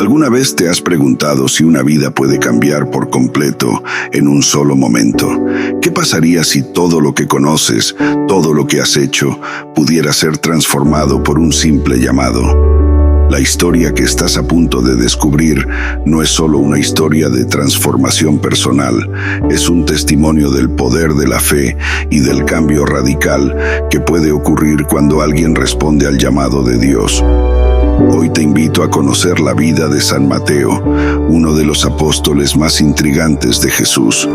¿Alguna vez te has preguntado si una vida puede cambiar por completo en un solo momento? ¿Qué pasaría si todo lo que conoces, todo lo que has hecho, pudiera ser transformado por un simple llamado? La historia que estás a punto de descubrir no es solo una historia de transformación personal, es un testimonio del poder de la fe y del cambio radical que puede ocurrir cuando alguien responde al llamado de Dios. Hoy te invito a conocer la vida de San Mateo, uno de los apóstoles más intrigantes de Jesús.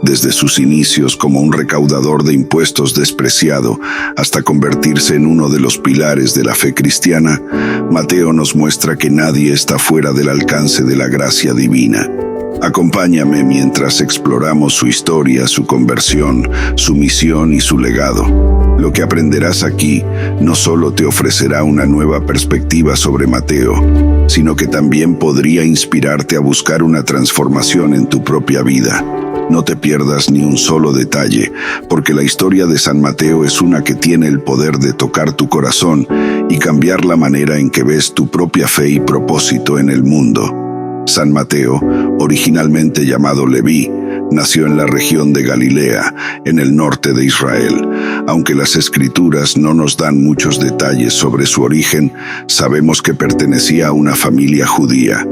Desde sus inicios como un recaudador de impuestos despreciado hasta convertirse en uno de los pilares de la fe cristiana, Mateo nos muestra que nadie está fuera del alcance de la gracia divina. Acompáñame mientras exploramos su historia, su conversión, su misión y su legado. Lo que aprenderás aquí no solo te ofrecerá una nueva perspectiva sobre Mateo, sino que también podría inspirarte a buscar una transformación en tu propia vida. No te pierdas ni un solo detalle, porque la historia de San Mateo es una que tiene el poder de tocar tu corazón y cambiar la manera en que ves tu propia fe y propósito en el mundo. San Mateo, originalmente llamado Leví, nació en la región de Galilea, en el norte de Israel. Aunque las Escrituras no nos dan muchos detalles sobre su origen, sabemos que pertenecía a una familia judía.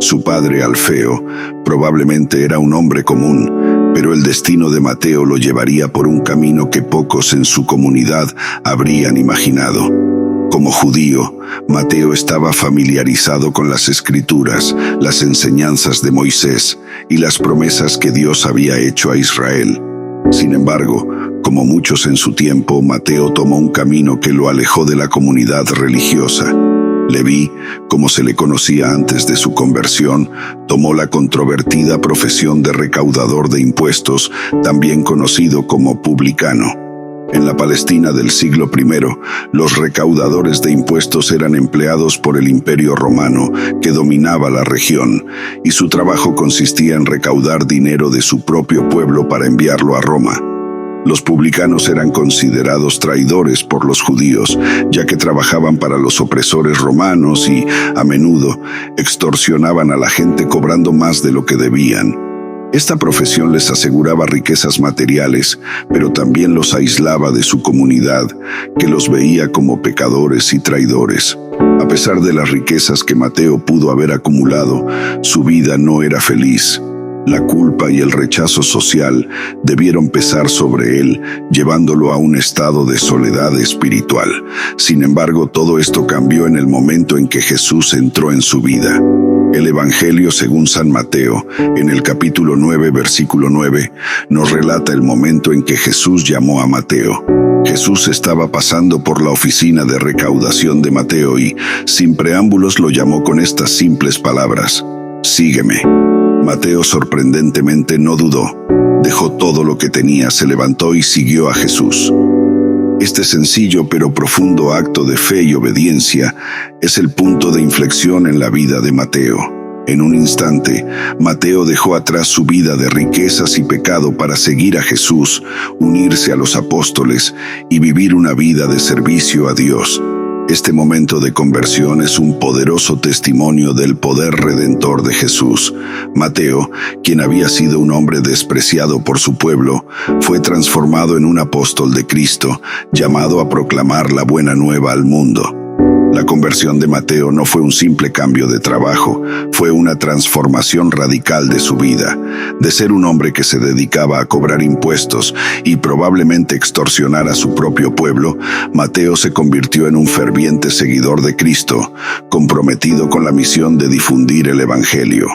Su padre, Alfeo, probablemente era un hombre común, pero el destino de Mateo lo llevaría por un camino que pocos en su comunidad habrían imaginado. Como judío, Mateo estaba familiarizado con las Escrituras, las enseñanzas de Moisés y las promesas que Dios había hecho a Israel. Sin embargo, como muchos en su tiempo, Mateo tomó un camino que lo alejó de la comunidad religiosa. Leví, como se le conocía antes de su conversión, tomó la controvertida profesión de recaudador de impuestos, también conocido como publicano. En la Palestina del siglo I, los recaudadores de impuestos eran empleados por el Imperio Romano, que dominaba la región, y su trabajo consistía en recaudar dinero de su propio pueblo para enviarlo a Roma. Los publicanos eran considerados traidores por los judíos, ya que trabajaban para los opresores romanos y, a menudo, extorsionaban a la gente cobrando más de lo que debían. Esta profesión les aseguraba riquezas materiales, pero también los aislaba de su comunidad, que los veía como pecadores y traidores. A pesar de las riquezas que Mateo pudo haber acumulado, su vida no era feliz. La culpa y el rechazo social debieron pesar sobre él, llevándolo a un estado de soledad espiritual. Sin embargo, todo esto cambió en el momento en que Jesús entró en su vida. El Evangelio según San Mateo, en el capítulo 9, versículo 9, nos relata el momento en que Jesús llamó a Mateo. Jesús estaba pasando por la oficina de recaudación de Mateo y, sin preámbulos, lo llamó con estas simples palabras: «Sígueme». Mateo sorprendentemente no dudó. Dejó todo lo que tenía, se levantó y siguió a Jesús. Este sencillo pero profundo acto de fe y obediencia es el punto de inflexión en la vida de Mateo. En un instante, Mateo dejó atrás su vida de riquezas y pecado para seguir a Jesús, unirse a los apóstoles y vivir una vida de servicio a Dios. Este momento de conversión es un poderoso testimonio del poder redentor de Jesús. Mateo, quien había sido un hombre despreciado por su pueblo, fue transformado en un apóstol de Cristo, llamado a proclamar la buena nueva al mundo. La conversión de Mateo no fue un simple cambio de trabajo, fue una transformación radical de su vida. De ser un hombre que se dedicaba a cobrar impuestos y probablemente extorsionar a su propio pueblo, Mateo se convirtió en un ferviente seguidor de Cristo, comprometido con la misión de difundir el Evangelio.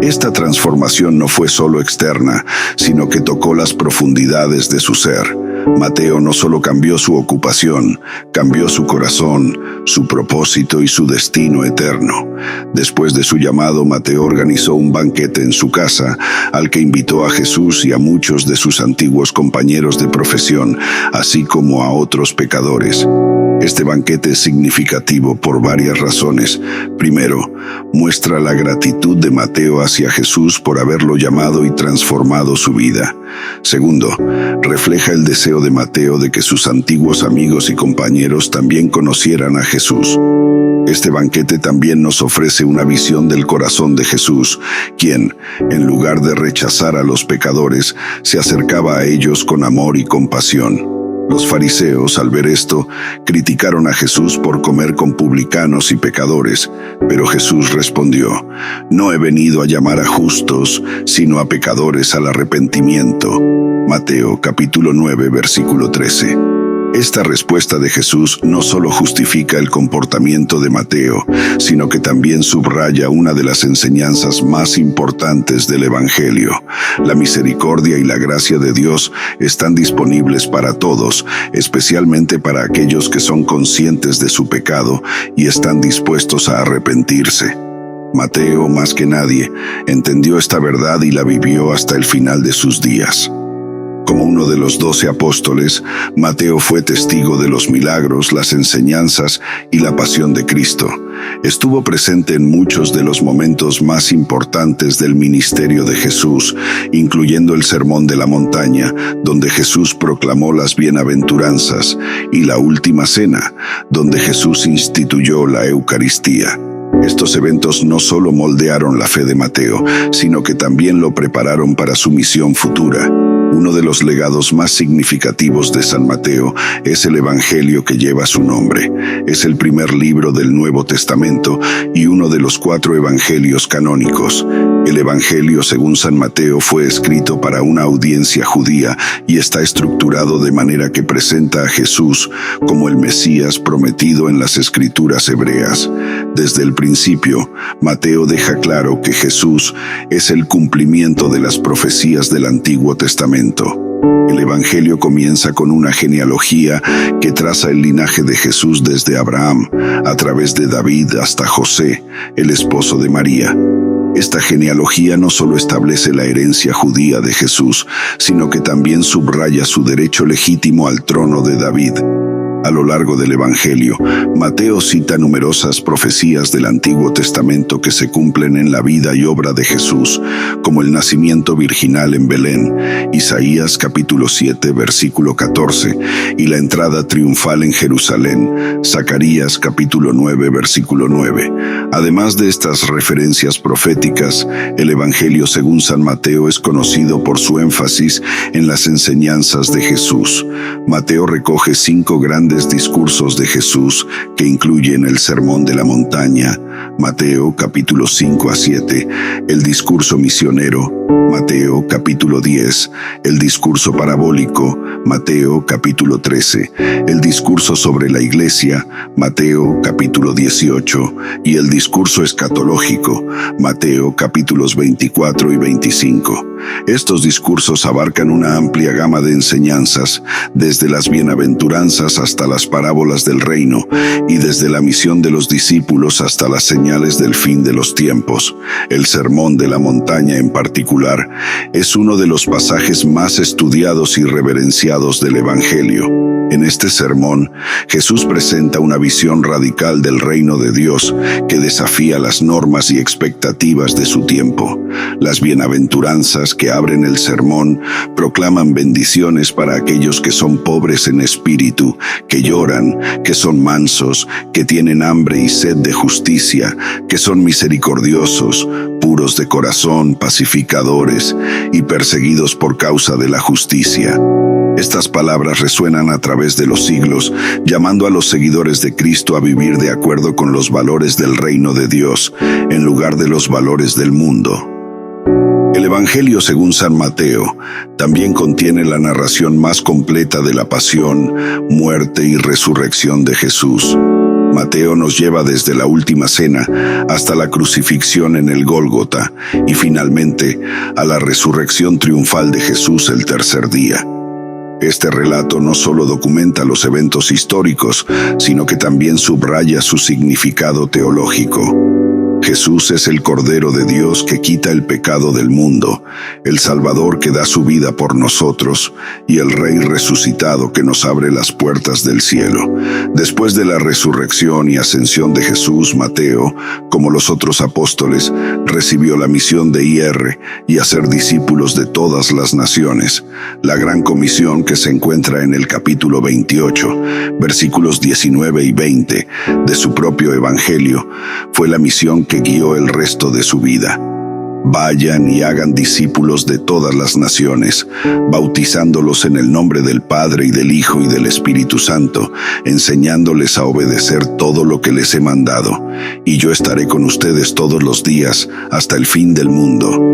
Esta transformación no fue solo externa, sino que tocó las profundidades de su ser. Mateo no solo cambió su ocupación, cambió su corazón, su propósito y su destino eterno. Después de su llamado, Mateo organizó un banquete en su casa, al que invitó a Jesús y a muchos de sus antiguos compañeros de profesión, así como a otros pecadores. Este banquete es significativo por varias razones. Primero, muestra la gratitud de Mateo hacia Jesús por haberlo llamado y transformado su vida. Segundo, refleja el deseo de Mateo de que sus antiguos amigos y compañeros también conocieran a Jesús. Este banquete también nos ofrece una visión del corazón de Jesús, quien, en lugar de rechazar a los pecadores, se acercaba a ellos con amor y compasión. Los fariseos, al ver esto, criticaron a Jesús por comer con publicanos y pecadores, pero Jesús respondió: «No he venido a llamar a justos, sino a pecadores al arrepentimiento». Mateo capítulo 9, versículo 13. Esta respuesta de Jesús no solo justifica el comportamiento de Mateo, sino que también subraya una de las enseñanzas más importantes del Evangelio. La misericordia y la gracia de Dios están disponibles para todos, especialmente para aquellos que son conscientes de su pecado y están dispuestos a arrepentirse. Mateo, más que nadie, entendió esta verdad y la vivió hasta el final de sus días. Como uno de los 12 apóstoles, Mateo fue testigo de los milagros, las enseñanzas y la pasión de Cristo. Estuvo presente en muchos de los momentos más importantes del ministerio de Jesús, incluyendo el Sermón de la Montaña, donde Jesús proclamó las bienaventuranzas, y la Última Cena, donde Jesús instituyó la Eucaristía. Estos eventos no solo moldearon la fe de Mateo, sino que también lo prepararon para su misión futura. Uno de los legados más significativos de San Mateo es el Evangelio que lleva su nombre. Es el primer libro del Nuevo Testamento y uno de los 4 evangelios canónicos. El Evangelio, según San Mateo, fue escrito para una audiencia judía y está estructurado de manera que presenta a Jesús como el Mesías prometido en las Escrituras hebreas. Desde el principio, Mateo deja claro que Jesús es el cumplimiento de las profecías del Antiguo Testamento. El Evangelio comienza con una genealogía que traza el linaje de Jesús desde Abraham, a través de David hasta José, el esposo de María. Esta genealogía no solo establece la herencia judía de Jesús, sino que también subraya su derecho legítimo al trono de David. A lo largo del Evangelio, Mateo cita numerosas profecías del Antiguo Testamento que se cumplen en la vida y obra de Jesús, como el nacimiento virginal en Belén, Isaías capítulo 7, versículo 14, y la entrada triunfal en Jerusalén, Zacarías capítulo 9, versículo 9. Además de estas referencias proféticas, el Evangelio según San Mateo es conocido por su énfasis en las enseñanzas de Jesús. Mateo recoge 5 grandes discursos de Jesús que incluyen el Sermón de la Montaña, Mateo capítulo 5 a 7, el discurso misionero, Mateo capítulo 10, el discurso parabólico, Mateo capítulo 13, el discurso sobre la iglesia, Mateo capítulo 18, y el discurso escatológico, Mateo capítulos 24 y 25. Estos discursos abarcan una amplia gama de enseñanzas, desde las bienaventuranzas hasta las parábolas del reino, y desde la misión de los discípulos hasta las señales del fin de los tiempos. El Sermón de la Montaña en particular es uno de los pasajes más estudiados y reverenciados del Evangelio. En este sermón, Jesús presenta una visión radical del reino de Dios que desafía las normas y expectativas de su tiempo. Las bienaventuranzas que abren el sermón proclaman bendiciones para aquellos que son pobres en espíritu, que lloran, que son mansos, que tienen hambre y sed de justicia, que son misericordiosos, puros de corazón, pacificadores y perseguidos por causa de la justicia. Estas palabras resuenan a través de los siglos, llamando a los seguidores de Cristo a vivir de acuerdo con los valores del reino de Dios, en lugar de los valores del mundo. El Evangelio según San Mateo también contiene la narración más completa de la pasión, muerte y resurrección de Jesús. Mateo nos lleva desde la Última Cena hasta la crucifixión en el Gólgota y finalmente a la resurrección triunfal de Jesús el tercer día. Este relato no solo documenta los eventos históricos, sino que también subraya su significado teológico. Jesús es el Cordero de Dios que quita el pecado del mundo, el Salvador que da su vida por nosotros y el Rey resucitado que nos abre las puertas del cielo. Después de la resurrección y ascensión de Jesús, Mateo, como los otros apóstoles, recibió la misión de ir y hacer discípulos de todas las naciones. La gran comisión que se encuentra en el capítulo 28, versículos 19 y 20 de su propio Evangelio, fue la misión que guió el resto de su vida. Vayan y hagan discípulos de todas las naciones, bautizándolos en el nombre del Padre y del Hijo y del Espíritu Santo, enseñándoles a obedecer todo lo que les he mandado, y yo estaré con ustedes todos los días hasta el fin del mundo.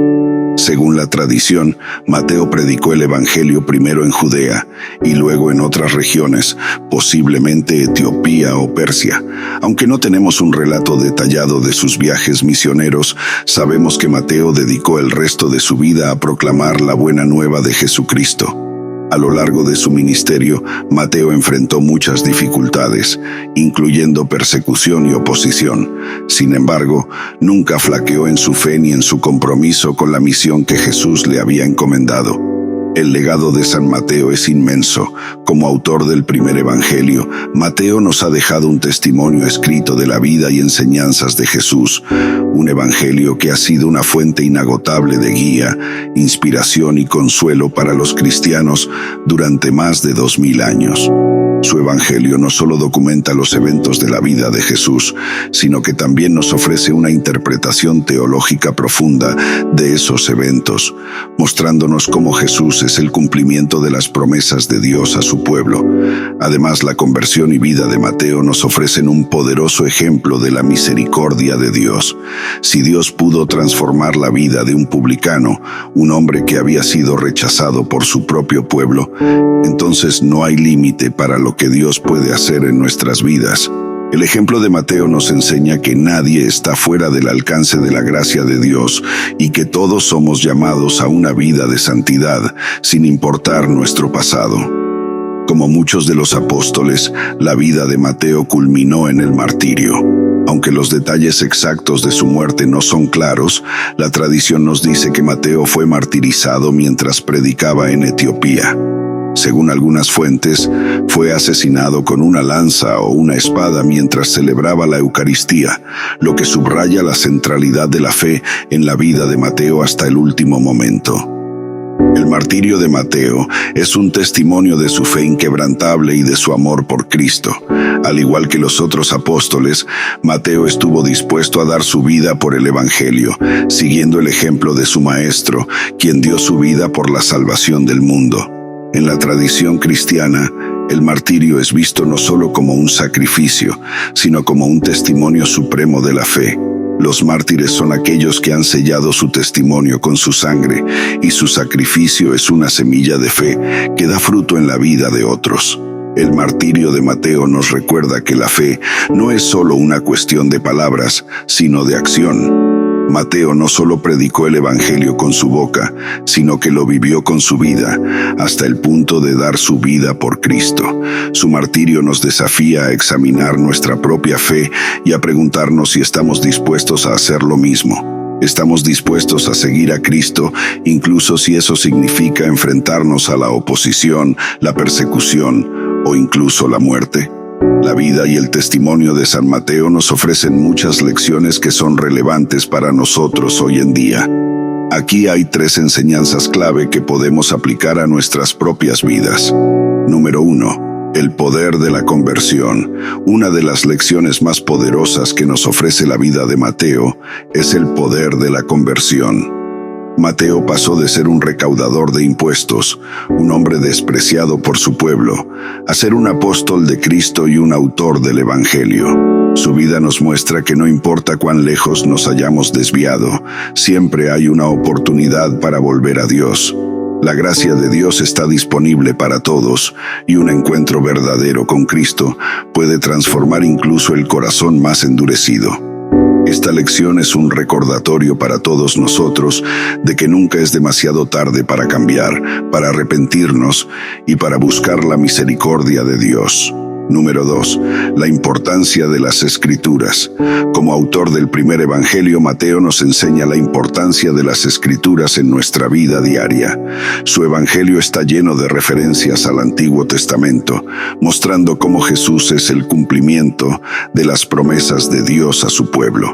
Según la tradición, Mateo predicó el Evangelio primero en Judea y luego en otras regiones, posiblemente Etiopía o Persia. Aunque no tenemos un relato detallado de sus viajes misioneros, sabemos que Mateo dedicó el resto de su vida a proclamar la buena nueva de Jesucristo. A lo largo de su ministerio, Mateo enfrentó muchas dificultades, incluyendo persecución y oposición. Sin embargo, nunca flaqueó en su fe ni en su compromiso con la misión que Jesús le había encomendado. El legado de San Mateo es inmenso. Como autor del primer Evangelio, Mateo nos ha dejado un testimonio escrito de la vida y enseñanzas de Jesús, un Evangelio que ha sido una fuente inagotable de guía, inspiración y consuelo para los cristianos durante más de 2000 años. Su Evangelio no solo documenta los eventos de la vida de Jesús, sino que también nos ofrece una interpretación teológica profunda de esos eventos, mostrándonos cómo Jesús es el cumplimiento de las promesas de Dios a su pueblo. Además, la conversión y vida de Mateo nos ofrecen un poderoso ejemplo de la misericordia de Dios. Si Dios pudo transformar la vida de un publicano, un hombre que había sido rechazado por su propio pueblo, entonces no hay límite para lo que Dios puede hacer en nuestras vidas. El ejemplo de Mateo nos enseña que nadie está fuera del alcance de la gracia de Dios y que todos somos llamados a una vida de santidad, sin importar nuestro pasado. Como muchos de los apóstoles, la vida de Mateo culminó en el martirio. Aunque los detalles exactos de su muerte no son claros, la tradición nos dice que Mateo fue martirizado mientras predicaba en Etiopía. Según algunas fuentes, fue asesinado con una lanza o una espada mientras celebraba la Eucaristía, lo que subraya la centralidad de la fe en la vida de Mateo hasta el último momento. El martirio de Mateo es un testimonio de su fe inquebrantable y de su amor por Cristo. Al igual que los otros apóstoles, Mateo estuvo dispuesto a dar su vida por el Evangelio, siguiendo el ejemplo de su maestro, quien dio su vida por la salvación del mundo. En la tradición cristiana, el martirio es visto no solo como un sacrificio, sino como un testimonio supremo de la fe. Los mártires son aquellos que han sellado su testimonio con su sangre, y su sacrificio es una semilla de fe que da fruto en la vida de otros. El martirio de Mateo nos recuerda que la fe no es solo una cuestión de palabras, sino de acción. Mateo no solo predicó el Evangelio con su boca, sino que lo vivió con su vida, hasta el punto de dar su vida por Cristo. Su martirio nos desafía a examinar nuestra propia fe y a preguntarnos si estamos dispuestos a hacer lo mismo. ¿Estamos dispuestos a seguir a Cristo, incluso si eso significa enfrentarnos a la oposición, la persecución o incluso la muerte? La vida y el testimonio de San Mateo nos ofrecen muchas lecciones que son relevantes para nosotros hoy en día. Aquí hay 3 enseñanzas clave que podemos aplicar a nuestras propias vidas. Número 1. El poder de la conversión. Una de las lecciones más poderosas que nos ofrece la vida de Mateo es el poder de la conversión. Mateo pasó de ser un recaudador de impuestos, un hombre despreciado por su pueblo, a ser un apóstol de Cristo y un autor del Evangelio. Su vida nos muestra que no importa cuán lejos nos hayamos desviado, siempre hay una oportunidad para volver a Dios. La gracia de Dios está disponible para todos, y un encuentro verdadero con Cristo puede transformar incluso el corazón más endurecido. Esta lección es un recordatorio para todos nosotros de que nunca es demasiado tarde para cambiar, para arrepentirnos y para buscar la misericordia de Dios. Número 2. La importancia de las Escrituras. Como autor del primer Evangelio, Mateo nos enseña la importancia de las Escrituras en nuestra vida diaria. Su Evangelio está lleno de referencias al Antiguo Testamento, mostrando cómo Jesús es el cumplimiento de las promesas de Dios a su pueblo.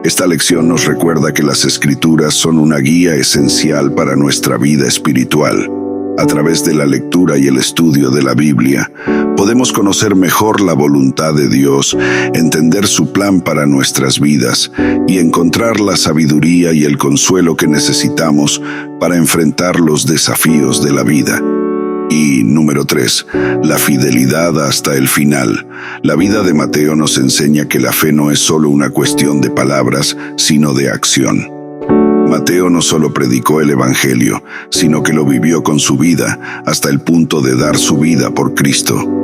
Esta lección nos recuerda que las Escrituras son una guía esencial para nuestra vida espiritual. A través de la lectura y el estudio de la Biblia, podemos conocer mejor la voluntad de Dios, entender su plan para nuestras vidas y encontrar la sabiduría y el consuelo que necesitamos para enfrentar los desafíos de la vida. Y número 3, la fidelidad hasta el final. La vida de Mateo nos enseña que la fe no es solo una cuestión de palabras, sino de acción. Mateo no solo predicó el Evangelio, sino que lo vivió con su vida hasta el punto de dar su vida por Cristo.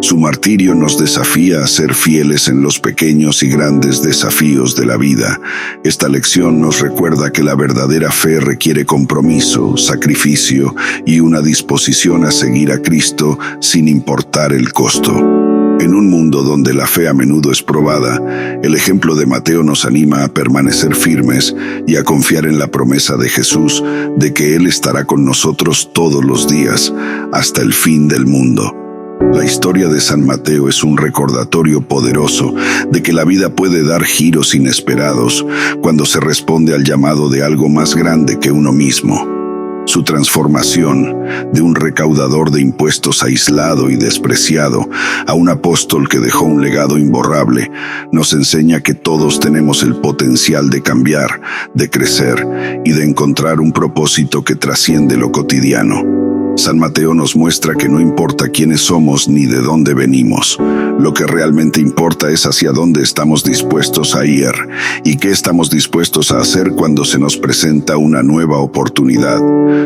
Su martirio nos desafía a ser fieles en los pequeños y grandes desafíos de la vida. Esta lección nos recuerda que la verdadera fe requiere compromiso, sacrificio y una disposición a seguir a Cristo sin importar el costo. En un mundo donde la fe a menudo es probada, el ejemplo de Mateo nos anima a permanecer firmes y a confiar en la promesa de Jesús de que Él estará con nosotros todos los días, hasta el fin del mundo. La historia de San Mateo es un recordatorio poderoso de que la vida puede dar giros inesperados cuando se responde al llamado de algo más grande que uno mismo. Su transformación de un recaudador de impuestos aislado y despreciado a un apóstol que dejó un legado imborrable nos enseña que todos tenemos el potencial de cambiar, de crecer y de encontrar un propósito que trasciende lo cotidiano. San Mateo nos muestra que no importa quiénes somos ni de dónde venimos. Lo que realmente importa es hacia dónde estamos dispuestos a ir y qué estamos dispuestos a hacer cuando se nos presenta una nueva oportunidad.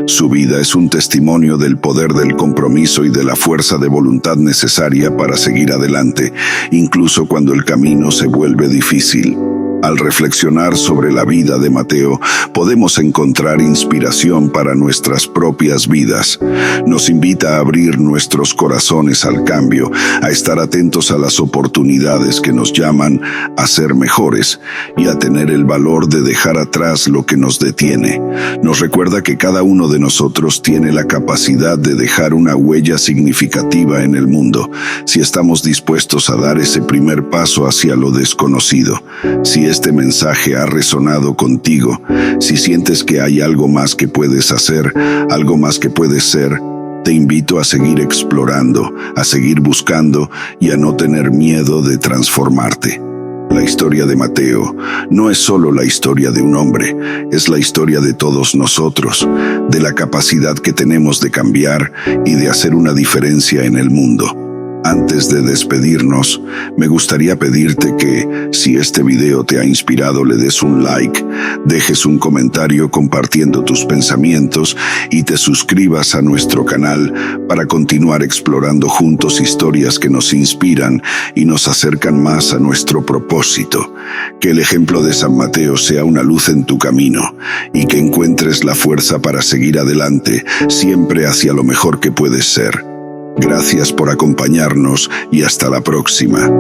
Su vida es un testimonio del poder del compromiso y de la fuerza de voluntad necesaria para seguir adelante, incluso cuando el camino se vuelve difícil. Al reflexionar sobre la vida de Mateo, podemos encontrar inspiración para nuestras propias vidas. Nos invita a abrir nuestros corazones al cambio, a estar atentos a las oportunidades que nos llaman a ser mejores y a tener el valor de dejar atrás lo que nos detiene. Nos recuerda que cada uno de nosotros tiene la capacidad de dejar una huella significativa en el mundo, si estamos dispuestos a dar ese primer paso hacia lo desconocido. Si este mensaje ha resonado contigo, si sientes que hay algo más que puedes hacer, algo más que puedes ser, te invito a seguir explorando, a seguir buscando y a no tener miedo de transformarte. La historia de Mateo no es solo la historia de un hombre, es la historia de todos nosotros, de la capacidad que tenemos de cambiar y de hacer una diferencia en el mundo. Antes de despedirnos, me gustaría pedirte que, si este video te ha inspirado, le des un like, dejes un comentario compartiendo tus pensamientos y te suscribas a nuestro canal para continuar explorando juntos historias que nos inspiran y nos acercan más a nuestro propósito. Que el ejemplo de San Mateo sea una luz en tu camino y que encuentres la fuerza para seguir adelante, siempre hacia lo mejor que puedes ser. Gracias por acompañarnos y hasta la próxima.